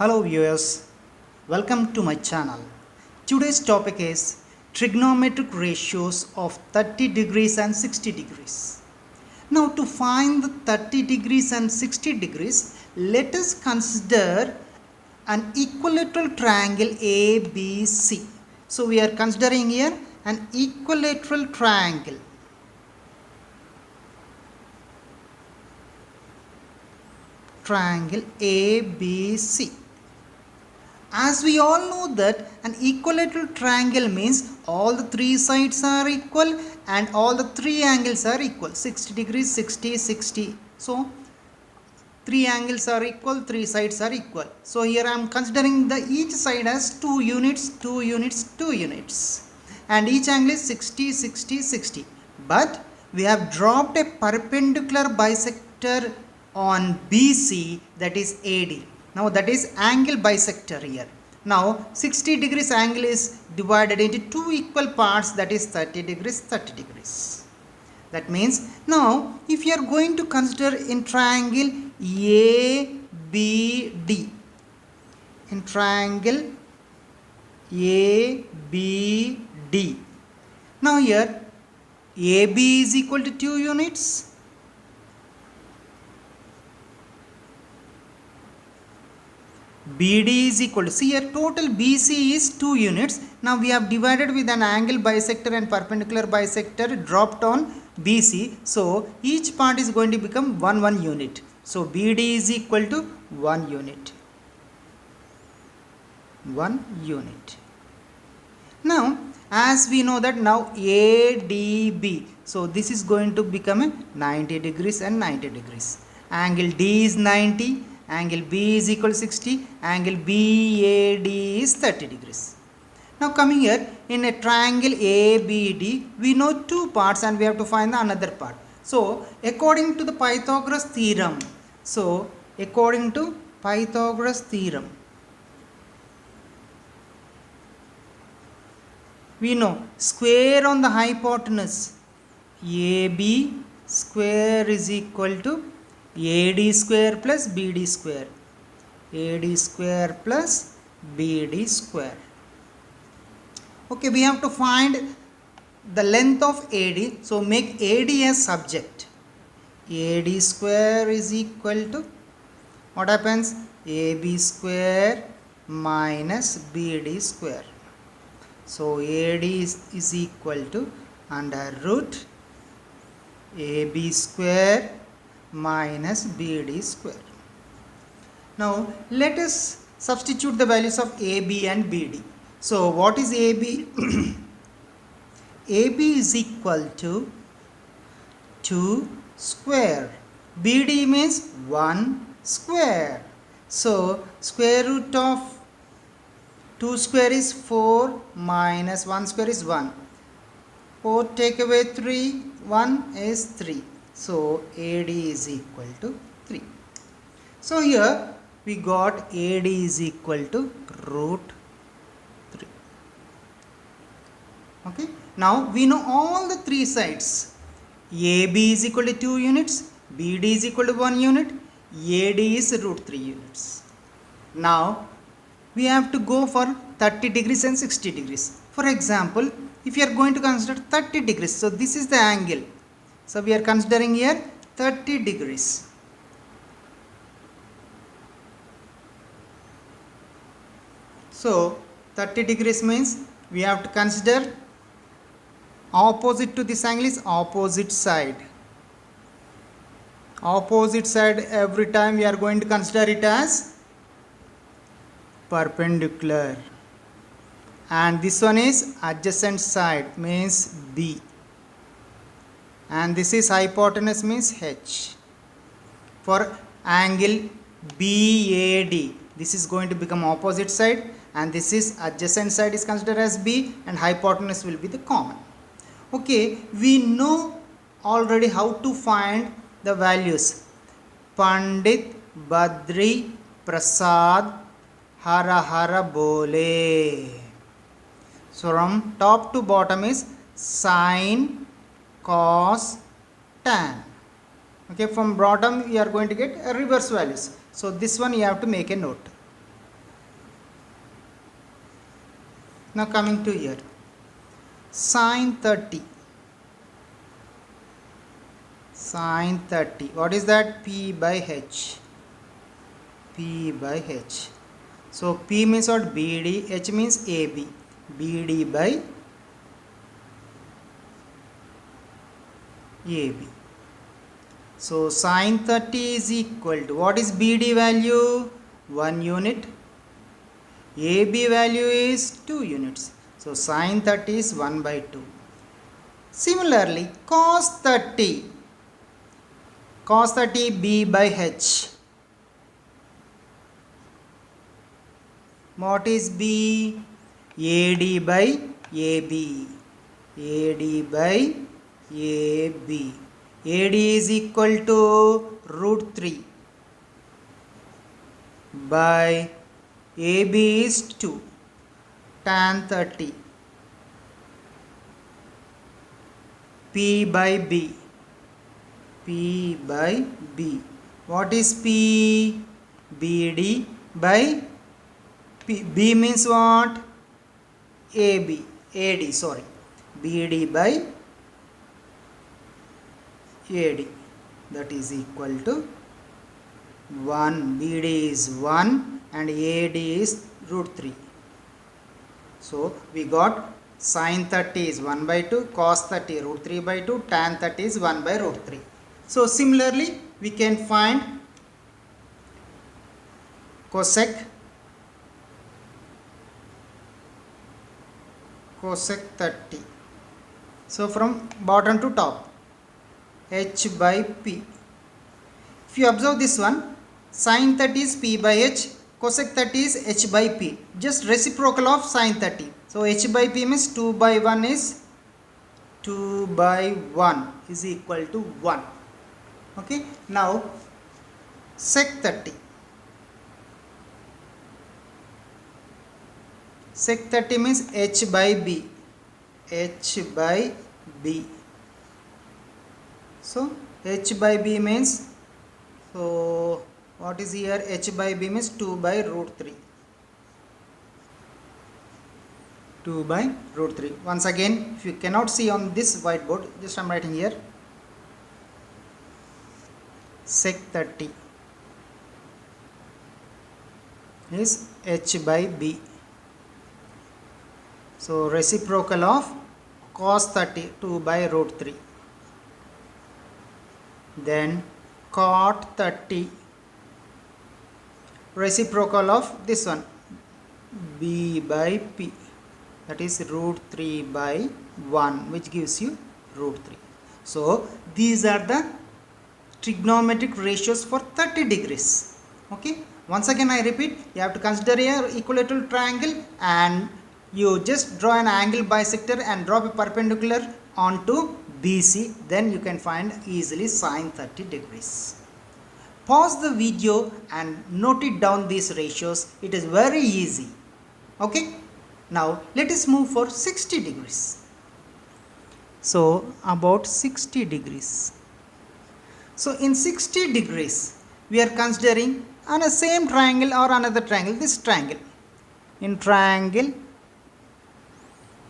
Hello viewers, welcome to my channel. Today's topic is trigonometric ratios of 30 degrees and 60 degrees. Now to find the 30 degrees and 60 degrees, let us consider an equilateral triangle ABC. So we are considering here an equilateral triangle. Triangle ABC. As we all know that an equilateral triangle means all the three sides are equal and all the three angles are equal. 60 degrees, 60, 60. So three angles are equal, three sides are equal. So here I am considering the each side as 2 units, 2 units, 2 units. And each angle is 60, 60, 60. But we have dropped a perpendicular bisector on BC, that is AD. Now that is angle bisector here. Now 60 degrees angle is divided into two equal parts, that is 30 degrees, 30 degrees. That means now if you are going to consider in triangle ABD, in triangle ABD, now here AB is equal to 2 units, BD is equal to, see here total BC is 2 units. Now we have divided with an angle bisector and perpendicular bisector dropped on BC. So each part is going to become 1 unit. So BD is equal to 1 unit. 1 unit. Now as we know that now ADB. So this is going to become a 90 degrees and 90 degrees. Angle D is 90. Angle B is equal to 60, angle BAD is 30 degrees. Now coming here, in a triangle ABD, we know two parts and we have to find the another part. So according to the Pythagoras theorem, we know square on the hypotenuse AB square is equal to AD square plus BD square. AD square plus BD square. Okay, we have to find the length of AD. So make AD as subject. AD square is equal to, what happens? AB square minus BD square. So AD is equal to under root AB square minus BD square. Now let us substitute the values of AB and BD. So what is AB? AB is equal to 2 square. BD means 1 square. So square root of 2 square is 4 minus 1 square is 1. 4 take away 3, 1 is 3. So AD is equal to 3. So here we got AD is equal to root 3. Okay. Now we know all the three sides. AB is equal to 2 units, BD is equal to 1 unit, AD is root 3 units. Now we have to go for 30 degrees and 60 degrees. For example, if you are going to consider 30 degrees, so this is the angle. So we are considering here 30 degrees. So 30 degrees means we have to consider opposite to this angle is opposite side. Opposite side, every time we are going to consider it as perpendicular. And this one is adjacent side, means B. And this is hypotenuse, means H. For angle BAD, this is going to become opposite side, and this is adjacent side is considered as B, and hypotenuse will be the common. Okay, we know already how to find the values. Pandit Badri Prasad Hara Hara Bole. So from top to bottom is sine, cos, tan. Okay, from bottom we are going to get reverse values. So this one you have to make a note. Now coming to here, sine 30. Sine 30. What is that? P by H. P by H. So P means what? BD. H means AB. BD by AB. So sine 30 is equal to, what is BD value? 1 unit. AB value is 2 units. So sine 30 is 1 by 2. Similarly, cos 30. Cos 30 B by H. What is B? AD by AB. AD by AB. AD is equal to root 3 by AB is 2. Tan 30. P by B. P by B. What is P? BD by P. B means what? AB. AD, sorry. BD by AD. That is equal to 1. BD is 1 and AD is root 3. So we got sine 30 is 1 by 2, cos 30 root 3 by 2, tan 30 is 1 by root 3. So similarly we can find cosec 30. So from bottom to top, H by P. If you observe this one, sine 30 is P by H, cosec 30 is H by P. Just reciprocal of sine 30. So H by P means 2 by 1 is 2 by 1 is equal to 1. Okay. Now sec 30. Sec 30 means H by B. H by B. So H by B means, so what is here? H by B means 2 by root 3. 2 by root 3. Once again, if you cannot see on this whiteboard, just I am writing here. Sec 30 is H by B. So reciprocal of cos 30, 2 by root 3. Then cot 30, reciprocal of this one, B by P, that is root 3 by 1, which gives you root 3. So these are the trigonometric ratios for 30 degrees. Okay. Once again I repeat, you have to consider a equilateral triangle and you just draw an angle bisector and drop a perpendicular onto BC, then you can find easily sine 30 degrees. Pause the video and note it down these ratios. It is very easy. Okay. Now let us move for 60 degrees. So about 60 degrees. So in 60 degrees we are considering on a same triangle or another triangle, this triangle. In triangle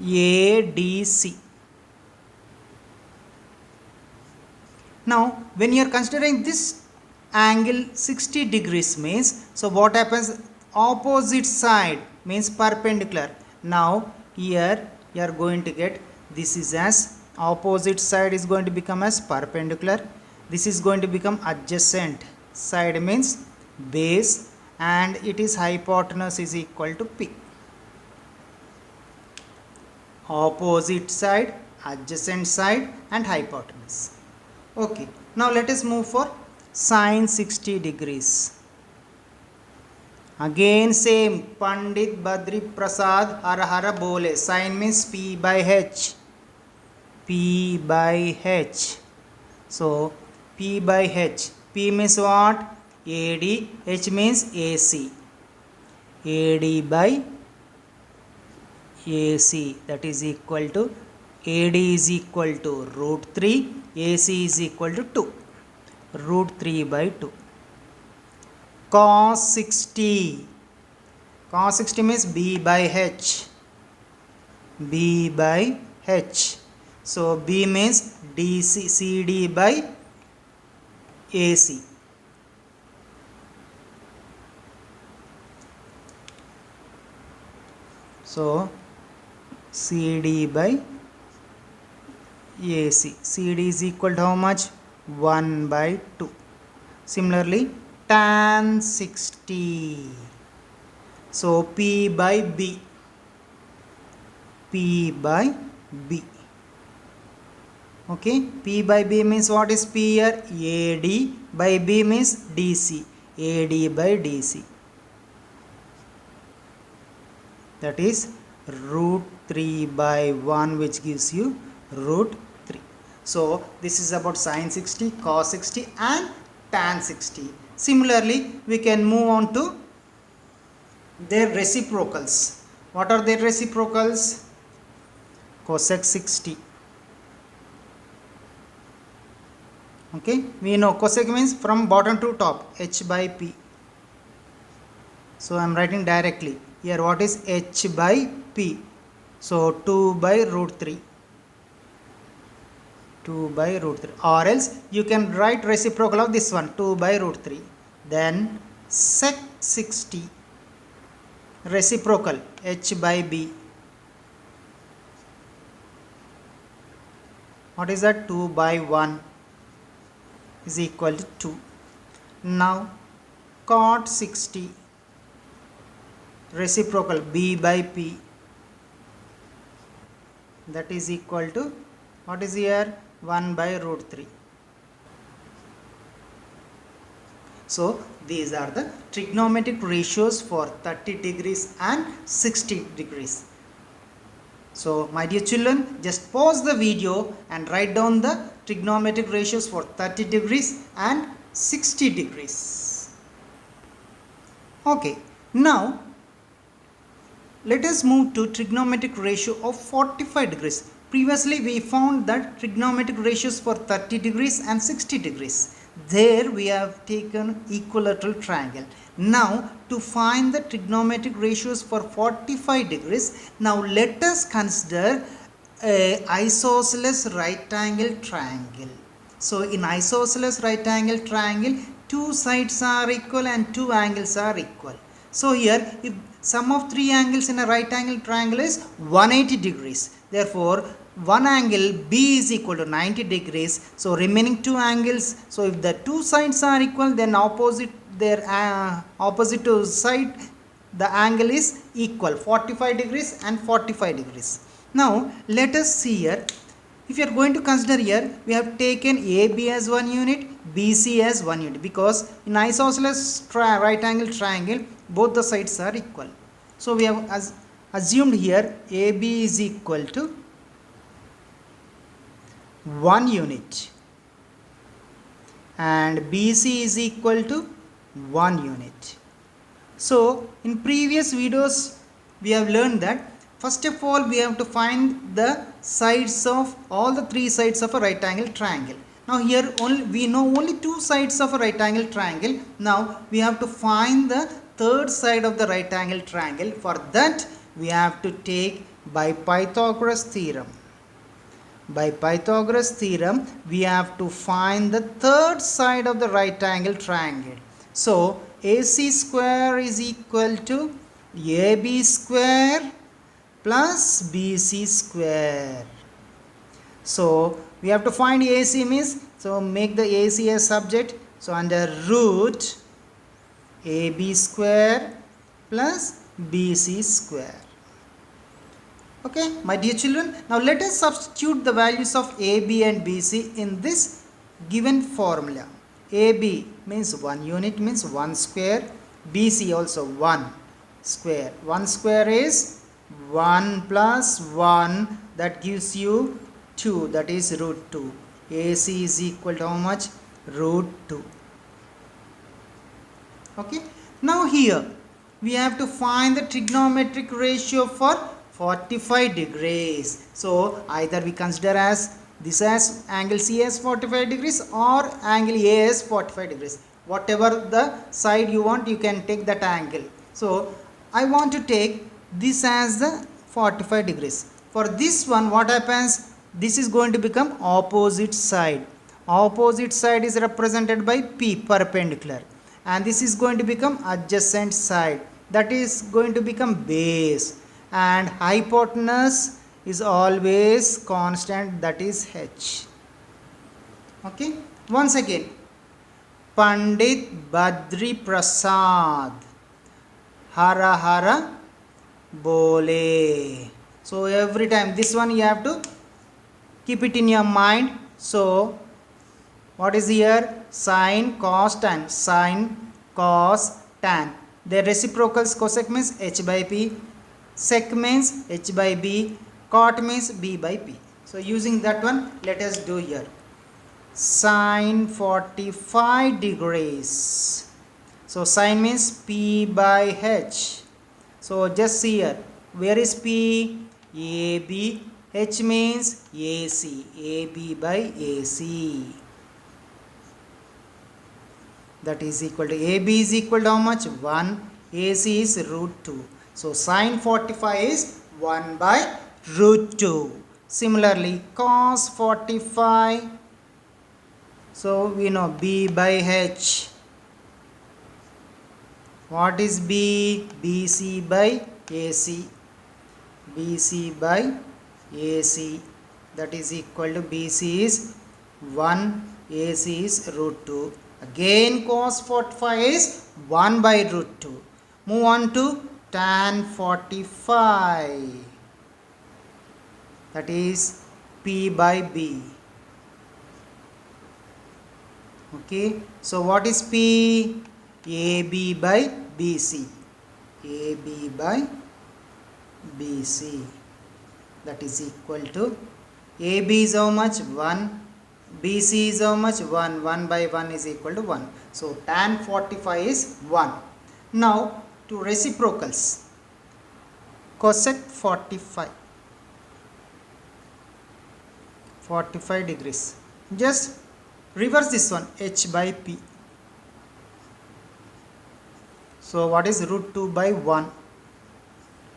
ADC. Now when you are considering this angle 60 degrees means, so what happens? Opposite side means perpendicular. Now here you are going to get, this is as opposite side is going to become as perpendicular. This is going to become adjacent side means base, and it is hypotenuse is equal to P. Opposite side, adjacent side and hypotenuse. Okay. Now let us move for sine 60 degrees. Again same, Pandit Badri Prasad Hara Hara Bole. Sine means P by H. P by H. So P by H. P means what? AD. H means AC. AD by AC, that is equal to, AD is equal to root 3, AC is equal to 2, root 3 by 2. Cos 60, cos 60 means B by H, B by H. So B means DC, CD by AC. So CD by AC. CD is equal to how much? 1 by 2. Similarly, tan 60. So P by B. P by B. Okay, P by B means what is P here? AD by B means DC. AD by DC. That is root 3 by 1, which gives you root 3. So this is about sin 60, cos 60 and tan 60. Similarly, we can move on to their reciprocals. What are their reciprocals? Cosec 60. Okay, we know cosec means from bottom to top, H by P. So I am writing directly here what is H by P. So 2 by root 3. 2 by root 3, or else you can write reciprocal of this one, 2 by root 3. Then sec 60, reciprocal H by B. What is that? 2 by 1 is equal to 2. Now cot 60, reciprocal B by P, that is equal to, what is here? 1 by root 3. So these are the trigonometric ratios for 30 degrees and 60 degrees. So my dear children, just pause the video and write down the trigonometric ratios for 30 degrees and 60 degrees. Okay, now let us move to trigonometric ratio of 45 degrees. Previously we found that trigonometric ratios for 30 degrees and 60 degrees. There we have taken equilateral triangle. Now to find the trigonometric ratios for 45 degrees, now let us consider a isosceles right angle triangle. So in isosceles right angle triangle, two sides are equal and two angles are equal. So here if sum of three angles in a right angle triangle is 180 degrees. Therefore one angle B is equal to 90 degrees. So remaining two angles, so if the two sides are equal, then opposite to side the angle is equal, 45 degrees and 45 degrees. Now let us see here. If you are going to consider here, we have taken AB as one unit, BC as one unit, because in isosceles right angle triangle both the sides are equal. So we have assumed here AB is equal to 1 unit and BC is equal to 1 unit. So in previous videos we have learned that first of all we have to find the sides of all the three sides of a right angle triangle. Now here we know only two sides of a right angle triangle. Now we have to find the third side of the right angle triangle. For that we have to take by Pythagoras theorem. By Pythagoras theorem we have to find the third side of the right angle triangle. So AC square is equal to AB square plus BC square. So we have to find AC means, so make the AC as subject. So under root AB square plus BC square. Okay, my dear children, now let us substitute the values of AB and BC in this given formula. AB means 1 unit means 1 square, BC also 1 square. 1 square is 1 plus 1, that gives you 2, that is root 2. AC is equal to how much? Root 2. Okay, now here we have to find the trigonometric ratio for 45 degrees. So either we consider as this as angle C as 45 degrees or angle A as 45 degrees. Whatever the side you want, you can take that angle. So I want to take this as the 45 degrees. For this one, what happens? This is going to become opposite side. Opposite side is represented by P, perpendicular, and this is going to become adjacent side, that is going to become base, and hypotenuse is always constant, that is H. Okay, once again, Pandit Badri Prasad Hara Hara Bole. So every time this one you have to keep it in your mind. So what is here? Sine, cos, tan. Sine, cos, tan. Their reciprocals. Cosec means H by P. Sec means H by B. Cot means B by P. So using that one, let us do here. Sine 45 degrees. So sine means P by H. So just see here. Where is P? AB. H means AC. AB by AC. That is equal to AB is equal to how much? 1. AC is root 2. So sine 45 is 1 by root 2. Similarly, cos 45. So we know B by H. What is B? BC by AC. BC by AC. That is equal to BC is 1. AC is root 2. Again cos 45 is 1 by root 2. Move on to tan 45. That is P by B. Okay. So what is P? AB by BC. AB by BC. That is equal to AB is how much? 1. BC is how much? 1. 1 by 1 is equal to 1. So tan 45 is 1. Now to reciprocals. Cosec 45. 45 degrees. Just reverse this one. H by P. So what is root 2 by 1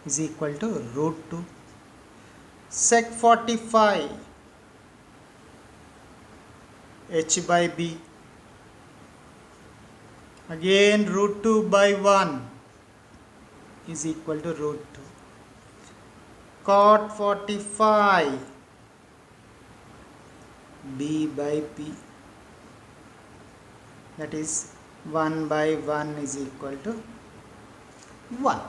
is equal to root 2. Sec 45. H by B. Again root 2 by 1 is equal to root 2. Cot 45. B by P. That is 1 by 1 is equal to 1.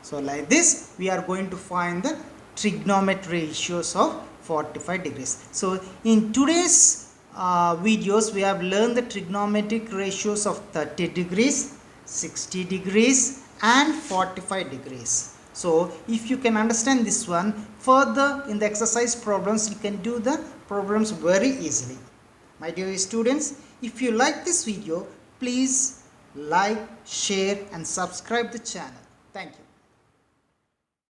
So like this we are going to find the trigonometry ratios of 45 degrees. So in today's videos we have learned the trigonometric ratios of 30 degrees, 60 degrees and 45 degrees. So if you can understand this one, further in the exercise problems you can do the problems very easily. My dear students, if you like this video, please like, share and subscribe the channel. Thank you.